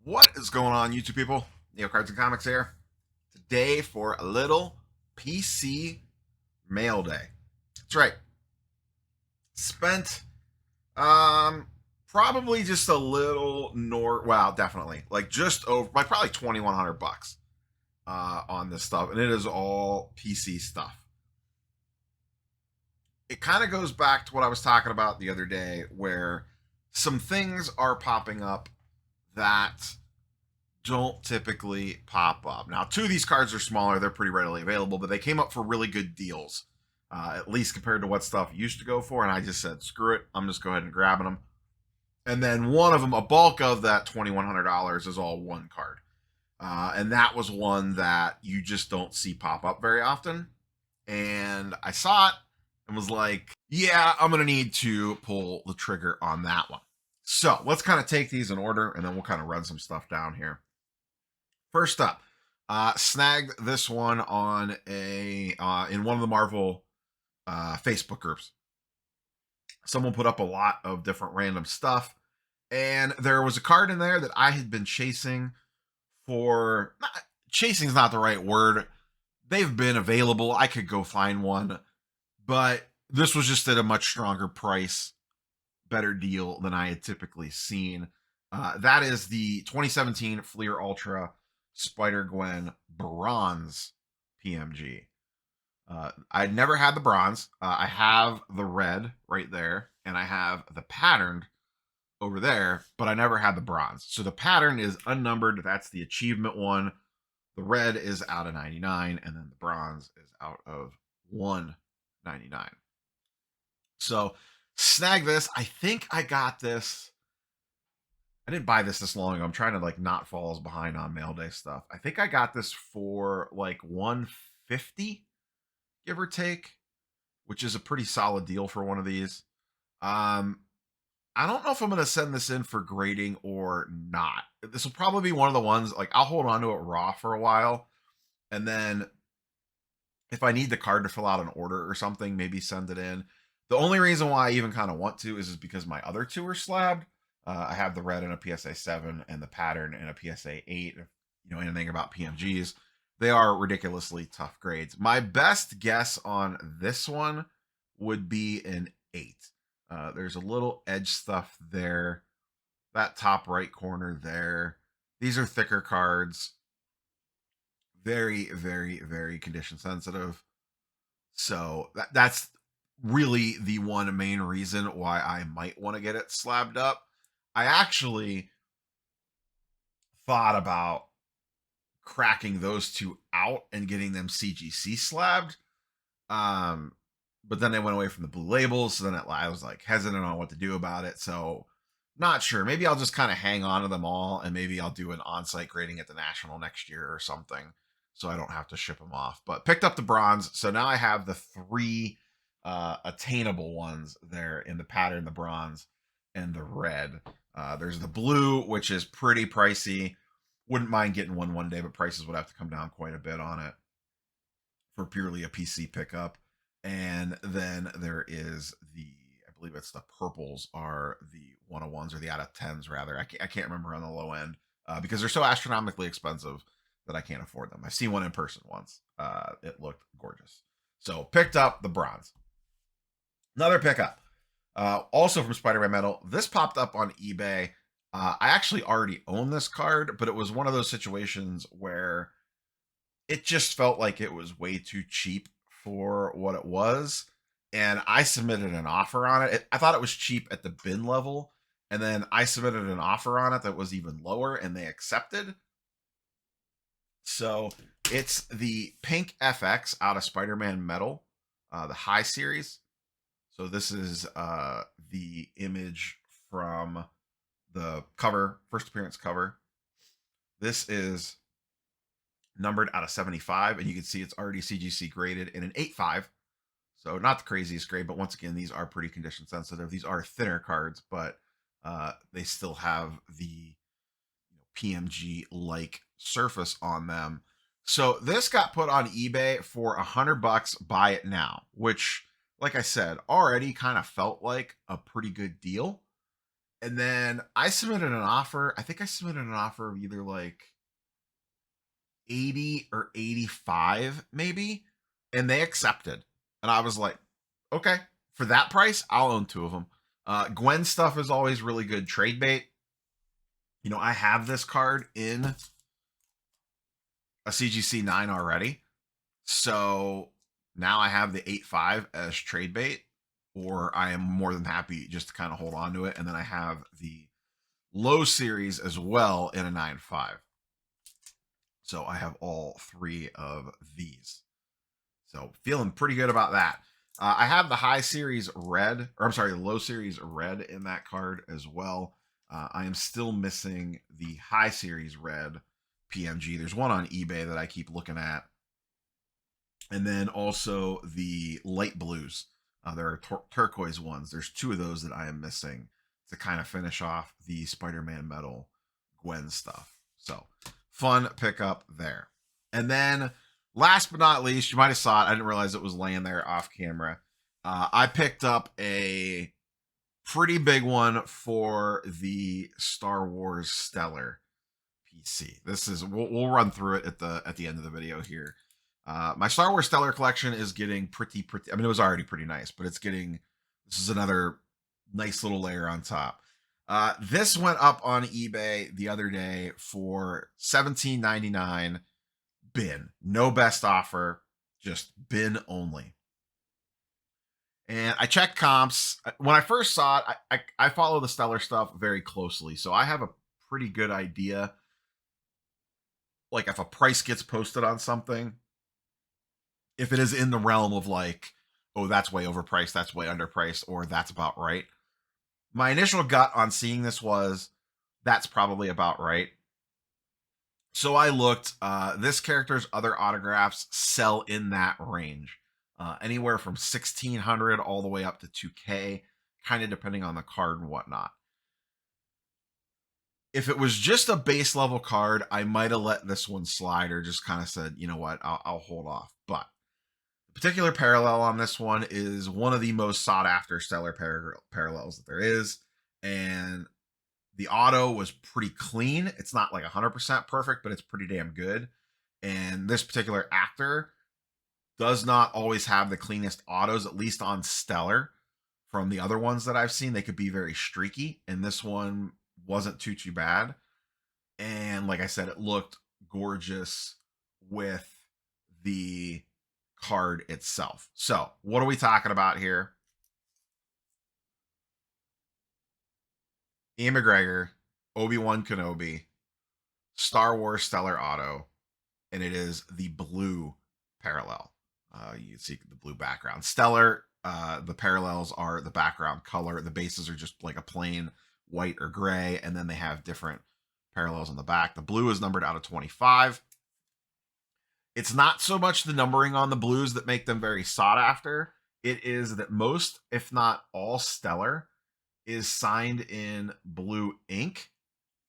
What is going on, YouTube people? Neo Cards and Comics here. Today for a little PC mail day. That's right. Spent probably just a little definitely like just over like probably $2,100 on this stuff, and it is all PC stuff. It kind of goes back to what I was talking about the other day, where some things are popping up that don't typically pop up. Now, two of these cards are smaller. They're pretty readily available, but they came up for really good deals, at least compared to what stuff used to go for. And I just said, screw it. I'm just go ahead and grabbing them. And then one of them, a bulk of that $2,100 is all one card. And that was one that you just don't see pop up very often. And I saw it and was like, yeah, I'm going to need to pull the trigger on that one. So let's kind of take these in order, and then we'll kind of run some stuff down here. First up, snagged this one on in one of the Marvel Facebook groups. Someone put up a lot of different random stuff, and there was a card in there that I had been chasing for. Chasing is not the right word. They've been available. I could go find one, but this was just at a much stronger price, better deal than I had typically seen. That is the 2017 Fleer Ultra Spider-Gwen bronze PMG. I'd never had the bronze. I have the red right there, and I have the patterned over there, but I never had the bronze. So the pattern is unnumbered. That's the achievement one. The red is out of 99, and then the bronze is out of 199. So snag this. I think I got this. I didn't buy this long ago. I'm trying to like not fall as behind on mail day stuff. I think I got this for like 150, give or take, which is a pretty solid deal for one of these. I don't know if I'm going to send this in for grading or not. This will probably be one of the ones, like, I'll hold on to it raw for a while, and then if I need the card to fill out an order or something, maybe send it in. The only reason why I even kind of want to is because my other two are slabbed. I have the red in a PSA 7 and the pattern in a PSA 8. If you know anything about PMGs, they are ridiculously tough grades. My best guess on this one would be an 8. There's a little edge stuff there. That top right corner there. These are thicker cards. Very, very, very condition sensitive. So that's really the one main reason why I might want to get it slabbed up. I actually thought about cracking those two out and getting them CGC slabbed. But then they went away from the blue labels. So then I was like hesitant on what to do about it. So not sure. Maybe I'll just kind of hang on to them all, and maybe I'll do an on-site grading at the National next year or something, so I don't have to ship them off. But picked up the bronze. So now I have the 3 attainable ones there in the pattern, the bronze, and the red. There's the blue, which is pretty pricey. Wouldn't mind getting one day, but prices would have to come down quite a bit on it for purely a PC pickup. And then there is I believe it's the purples are the 101s or the out of 10s rather. I can't remember on the low end because they're so astronomically expensive that I can't afford them. I've seen one in person once. It looked gorgeous. So picked up the bronze. Another pickup. Also from Spider-Man Metal. This popped up on eBay. I actually already own this card, but it was one of those situations where it just felt like it was way too cheap for what it was. And I submitted an offer on it. I thought it was cheap at the bin level. And then I submitted an offer on it that was even lower, and they accepted. So it's the pink FX out of Spider-Man Metal, the high series. So this is the image from the cover, first appearance cover. This is numbered out of 75, and you can see it's already CGC graded in an 8.5. So not the craziest grade, but once again, these are pretty condition sensitive. These are thinner cards, but they still have the PMG-like surface on them. So this got put on eBay for $100. Buy it now, which, like I said, already kind of felt like a pretty good deal. And then I submitted an offer. I think I submitted an offer of either like 80 or 85, maybe. And they accepted. And I was like, okay, for that price, I'll own two of them. Gwen stuff is always really good trade bait. You know, I have this card in a CGC 9 already. So now I have the 8.5 as trade bait, or I am more than happy just to kind of hold on to it. And then I have the low series as well in a 9.5. So I have all three of these. So feeling pretty good about that. I have the high series red, or I'm sorry, the low series red in that card as well. I am still missing the high series red PMG. There's one on eBay that I keep looking at. And then also the light blues. There are turquoise ones. There's two of those that I am missing to kind of finish off the Spider-Man Metal Gwen stuff. So fun pickup there. And then last but not least, you might have saw it. I didn't realize it was laying there off camera. I picked up a pretty big one for the Star Wars Stellar PC. This is we'll run through it at the end of the video here. My Star Wars Stellar collection is getting pretty. I mean, it was already pretty nice, but it's getting. This is another nice little layer on top. This went up on eBay the other day for $17.99. Bin, no best offer, just bin only. And I checked comps. When I first saw it, I follow the Stellar stuff very closely, so I have a pretty good idea. Like if a price gets posted on something, if it is in the realm of like, oh, that's way overpriced, that's way underpriced, or that's about right. My initial gut on seeing this was that's probably about right. So I looked. This character's other autographs sell in that range, anywhere from 1,600 all the way up to 2K, kind of depending on the card and whatnot. If it was just a base level card, I might have let this one slide or just kind of said, you know what, I'll hold off. But the particular parallel on this one is one of the most sought after Stellar parallels that there is. And the auto was pretty clean. It's not like 100% perfect, but it's pretty damn good. And this particular actor does not always have the cleanest autos, at least on Stellar. From the other ones that I've seen, they could be very streaky, and this one wasn't too bad. And like I said, it looked gorgeous with the card itself. So what are we talking about here? Ian McGregor, Obi-Wan Kenobi, Star Wars Stellar Auto, and it is the blue parallel. You can see the blue background. Stellar, the parallels are the background color. The bases are just like a plain white or gray, and then they have different parallels on the back. The blue is numbered out of 25. It's not so much the numbering on the blues that make them very sought after. It is that most, if not all, Stellar is signed in blue ink.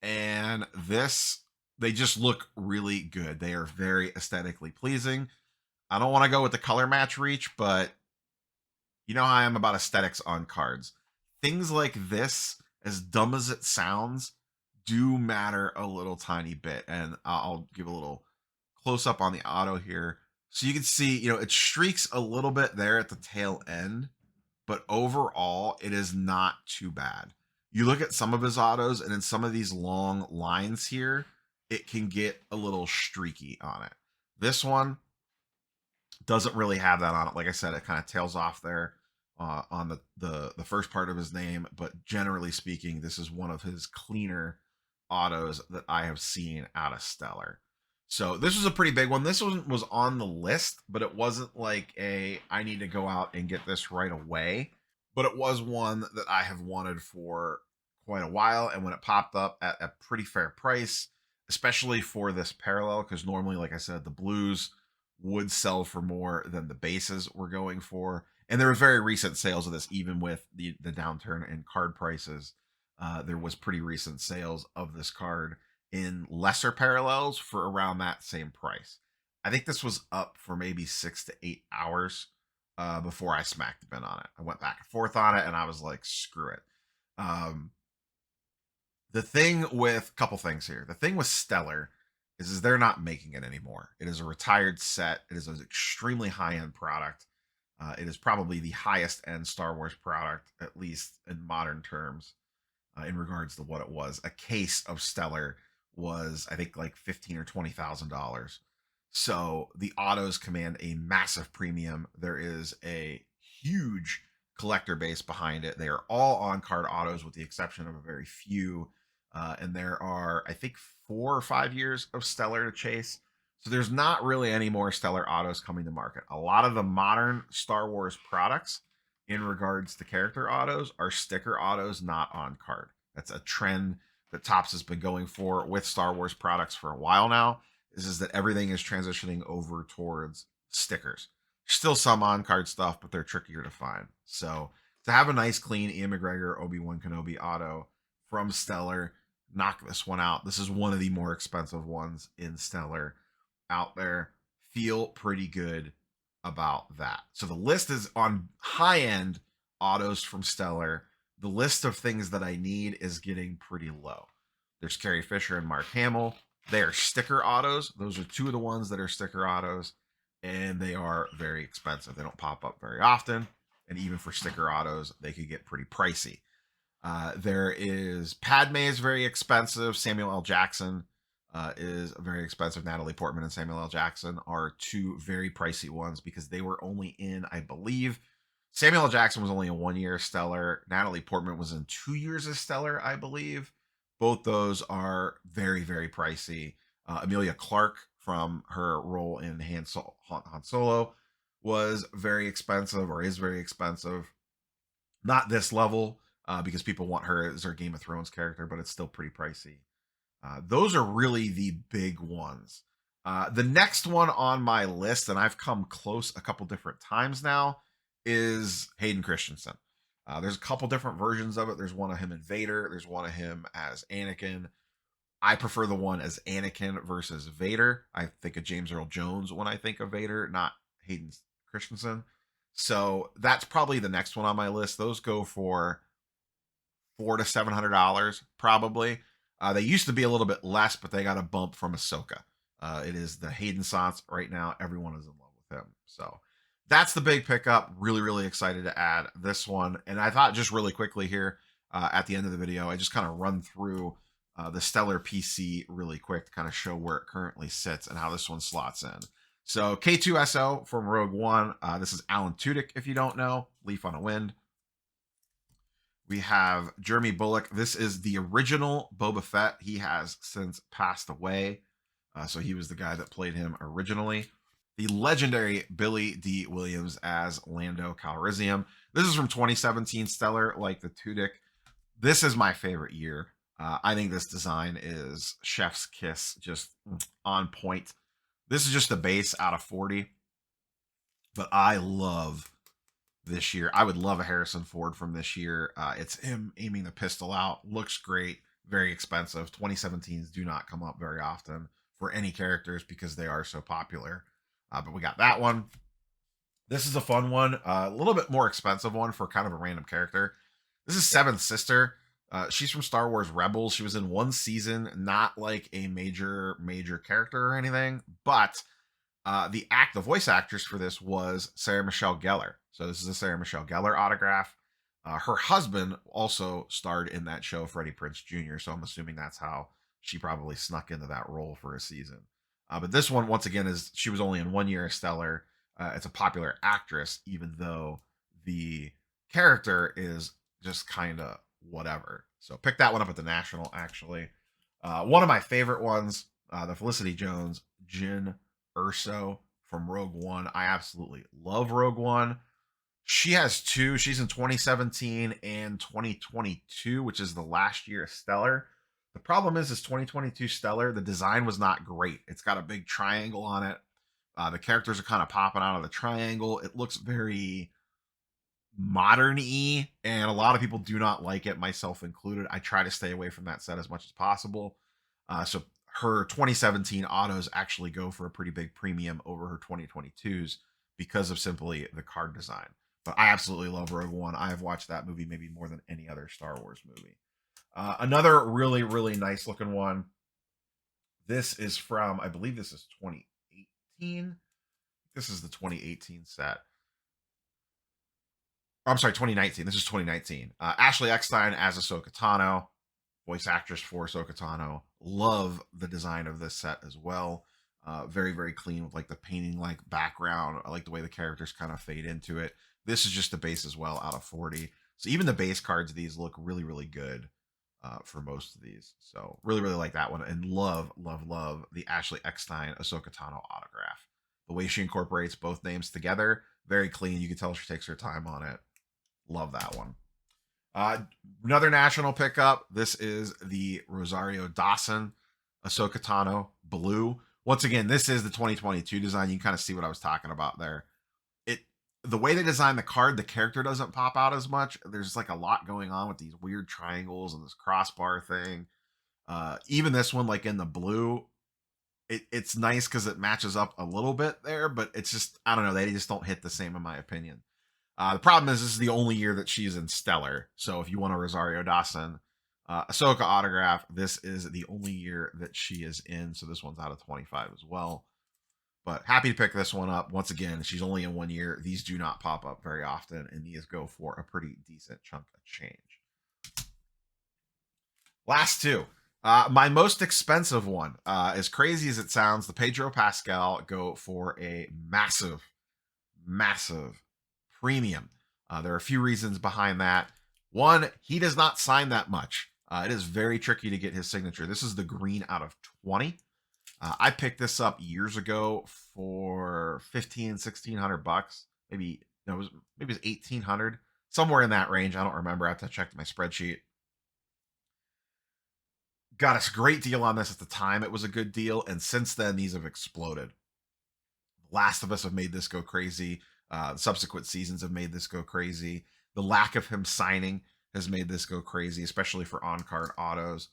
And this, they just look really good. They are very aesthetically pleasing. I don't want to go with the color match reach, but you know how I am about aesthetics on cards. Things like this, as dumb as it sounds, do matter a little tiny bit. And I'll give a little close up on the auto here. So you can see, you know, it streaks a little bit there at the tail end, but overall, it is not too bad. You look at some of his autos, and in some of these long lines here, it can get a little streaky on it. This one doesn't really have that on it. Like I said, it kind of tails off there on the first part of his name, but generally speaking, this is one of his cleaner autos that I have seen out of Stellar. So this was a pretty big one. This one was on the list, but it wasn't like I need to go out and get this right away. But it was one that I have wanted for quite a while. And when it popped up at a pretty fair price, especially for this parallel, because normally, like I said, the blues would sell for more than the bases were going for. And there were very recent sales of this, even with the downturn in card prices. There was pretty recent sales of this card in lesser parallels for around that same price. I think this was up for maybe 6 to 8 hours before I smacked the bin on it. I went back and forth on it, and I was like, screw it. The thing with couple things here. The thing with Stellar is they're not making it anymore. It is a retired set. It is an extremely high end product. It is probably the highest end Star Wars product, at least in modern terms, in regards to what it was. A case of Stellar was, I think, like $15,000 or $20,000. So the autos command a massive premium. There is a huge collector base behind it. They are all on card autos, with the exception of a very few. And there are, I think, 4 or 5 years of Stellar to chase. So there's not really any more Stellar autos coming to market. A lot of the modern Star Wars products, in regards to character autos, are sticker autos, not on card. That's a trend that Topps has been going for with Star Wars products for a while now. Is that everything is transitioning over towards stickers. Still some on card stuff, but they're trickier to find. So to have a nice, clean Ian McGregor Obi-Wan Kenobi auto from Stellar, knock this one out. This is one of the more expensive ones in Stellar out there. Feel pretty good about that. So the list is on high end autos from Stellar. The list of things that I need is getting pretty low. There's Carrie Fisher and Mark Hamill. They are sticker autos. Those are two of the ones that are sticker autos, and they are very expensive. They don't pop up very often, and even for sticker autos, they could get pretty pricey. There is Padme is very expensive. Samuel L. Jackson is very expensive. Natalie Portman and Samuel L. Jackson are two very pricey ones because they were only in, I believe, Samuel L. Jackson was only in 1 year Stellar. Natalie Portman was in 2 years of Stellar, I believe. Both those are very, very pricey. Amelia Clark, from her role in Han Solo, was very expensive, or is very expensive. Not this level, because people want her as their Game of Thrones character, but it's still pretty pricey. Those are really the big ones. The next one on my list, and I've come close a couple different times now, is Hayden Christensen. There's a couple different versions of it. There's one of him in Vader. There's one of him as Anakin. I prefer the one as Anakin versus Vader. I think of James Earl Jones when I think of Vader, not Hayden Christensen. So that's probably the next one on my list. Those go for $400 to $700 probably. They used to be a little bit less, but they got a bump from Ahsoka. It is the Hayden Sans right now. Everyone is in love with him. So that's the big pickup. Really, really excited to add this one. And I thought just really quickly here at the end of the video, I just kind of run through the Stellar PC really quick to kind of show where it currently sits and how this one slots in. So K2SO from Rogue One. This is Alan Tudyk, if you don't know. Leaf on a Wind. We have Jeremy Bulloch. This is the original Boba Fett. He has since passed away. So he was the guy that played him originally. The legendary Billy D. Williams as Lando Calrissian. This is from 2017 Stellar, like the Tudyk. This is my favorite year. I think this design is chef's kiss, just on point. This is just the base out of 40. But I love this year. I would love a Harrison Ford from this year. It's him aiming the pistol out. Looks great. Very expensive. 2017s do not come up very often for any characters because they are so popular. But we got that one. This is a fun one. A little bit more expensive one for kind of a random character. This is Seventh Sister. She's from Star Wars Rebels. She was in one season, not like a major character or anything, but the voice actress for this was Sarah Michelle Gellar. So this is a Sarah Michelle Gellar autograph. Her husband also starred in that show, Freddie Prinze Jr., so I'm assuming that's how she probably snuck into that role for a season. But this one, once again, she was only in 1 year of Stellar. It's a popular actress, even though the character is just kind of whatever. So pick that one up at the National, actually. One of my favorite ones, the Felicity Jones, Jyn Erso from Rogue One. I absolutely love Rogue One. She has two. She's in 2017 and 2022, which is the last year of Stellar. The problem is 2022 Stellar, the design was not great. It's got a big triangle on it. The characters are kind of popping out of the triangle. It looks very modern-y, and a lot of people do not like it, myself included. I try to stay away from that set as much as possible. So her 2017 autos actually go for a pretty big premium over her 2022s because of simply the card design. But I absolutely love Rogue One. I have watched that movie maybe more than any other Star Wars movie. Another really, really nice looking one. This is from, I believe this is 2018. This is the 2018 set. I'm sorry, 2019. This is 2019. Ashley Eckstein as Ahsoka Tano, voice actress for Ahsoka Tano. Love the design of this set as well. Very, very clean with like the painting like background. I like the way the characters kind of fade into it. This is just the base as well out of 40. So even the base cards of these look really, really good for most of these. So really, really like that one. And love, love, love the Ashley Eckstein Ahsoka Tano autograph. The way she incorporates both names together, very clean. You can tell she takes her time on it. Love that one. Another national pickup. This is the Rosario Dawson Ahsoka Tano blue. Once again, this is the 2022 design. You can kind of see what I was talking about there. The way they design the card, the character doesn't pop out as much. There's like a lot going on with these weird triangles and this crossbar thing. Even this one, like in the blue, it's nice because it matches up a little bit there, but it's just, I don't know, they just don't hit the same in my opinion. The problem is this is the only year that she's in Stellar. So if you want a Rosario Dawson Ahsoka autograph, this is the only year that she is in. So this one's out of 25 as well. But happy to pick this one up. Once again, she's only in 1 year. These do not pop up very often, and these go for a pretty decent chunk of change. Last two. My most expensive one, as crazy as it sounds, the Pedro Pascal go for a massive, massive premium. There are a few reasons behind that. One, he does not sign that much. It is very tricky to get his signature. This is the green out of 20. I picked this up years ago for $1,500-$1,600. Maybe it was 1,800, somewhere in that range. I don't remember. I have to check my spreadsheet. Got us a great deal on this at the time. It was a good deal, and since then these have exploded. Last of Us have made this go crazy. Subsequent seasons have made this go crazy. The lack of him signing has made this go crazy, especially for on-card autos.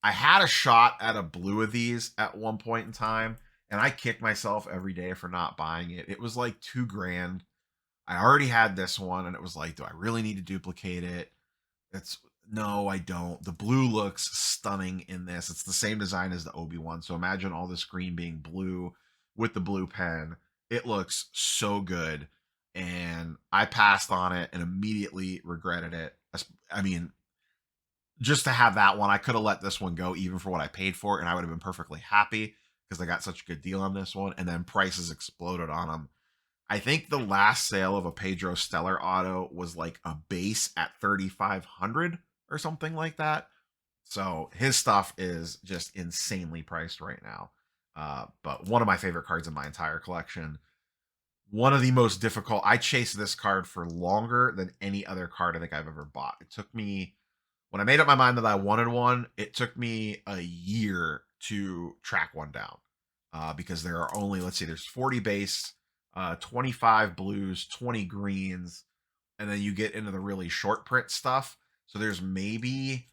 I had a shot at a blue of these at one point in time, and I kicked myself every day for not buying it. It was like $2,000. I already had this one, and it was like, do I really need to duplicate it? No, I don't. The blue looks stunning in this. It's the same design as the Obi-Wan. So imagine all this green being blue with the blue pen. It looks so good. And I passed on it and immediately regretted it. I mean, just to have that one, I could have let this one go even for what I paid for, and I would have been perfectly happy because I got such a good deal on this one. And then prices exploded on them. I think the last sale of a Pedro Stellar auto was like a base at 3,500 or something like that. So his stuff is just insanely priced right now. But one of my favorite cards in my entire collection. One of the most difficult. I chased this card for longer than any other card I think I've ever bought. It took me, when I made up my mind that I wanted one, it took me a year to track one down. Because there are only, let's see, there's 40 base, 25 blues, 20 greens, and then you get into the really short print stuff. So there's maybe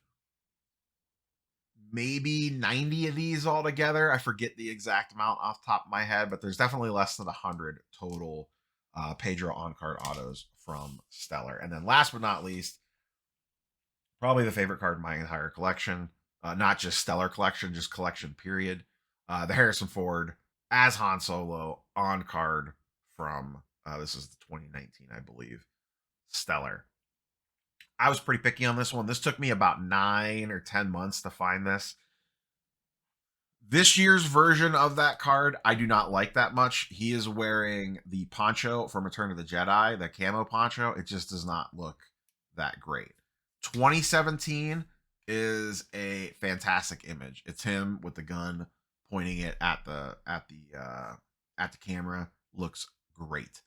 90 of these altogether. I forget the exact amount off the top of my head, but there's definitely less than 100 total Pedro on-card autos from Stellar. And then last but not least, probably the favorite card in my entire collection, not just Stellar collection, just collection period. The Harrison Ford as Han Solo on card from, this is the 2019, I believe, Stellar. I was pretty picky on this one. This took me about 9 or 10 months to find this. This year's version of that card, I do not like that much. He is wearing the poncho from Return of the Jedi, the camo poncho. It just does not look that great. 2017 is a fantastic image. It's him with the gun pointing it at the camera. Looks great.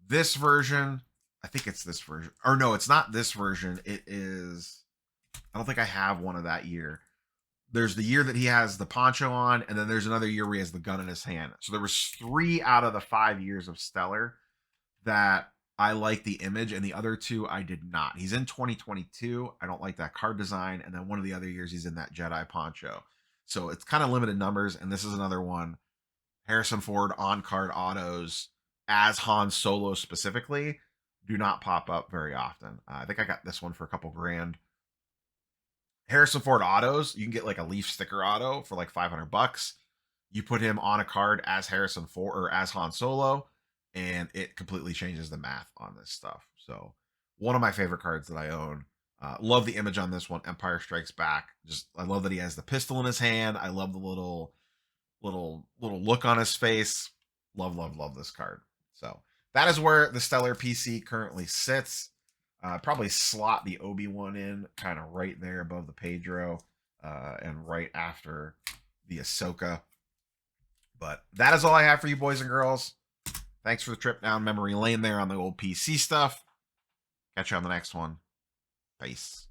This version, I think it's this version. Or no, it's not this version. It is, I don't think I have one of that year. There's the year that he has the poncho on, and then there's another year where he has the gun in his hand. So there was 3 out of the 5 years of Stellar that I like the image, and the other 2 I did not. He's in 2022. I don't like that card design. And then one of the other years he's in that Jedi poncho. So it's kind of limited numbers, and this is another one. Harrison Ford on-card autos as Han Solo specifically do not pop up very often. I think I got this one for a couple grand. Harrison Ford autos, you can get like a Leaf sticker auto for like $500. You put him on a card as Harrison Ford or as Han Solo, and it completely changes the math on this stuff. So one of my favorite cards that I own. Love the image on this one. Empire Strikes Back. Just I love that he has the pistol in his hand. I love the little look on his face. Love this card. So that is where the Stellar PC currently sits. Probably slot the Obi-Wan in kind of right there above the Pedro and right after the Ahsoka. But that is all I have for you boys and girls. Thanks for the trip down memory lane there on the old PC stuff. Catch you on the next one. Peace.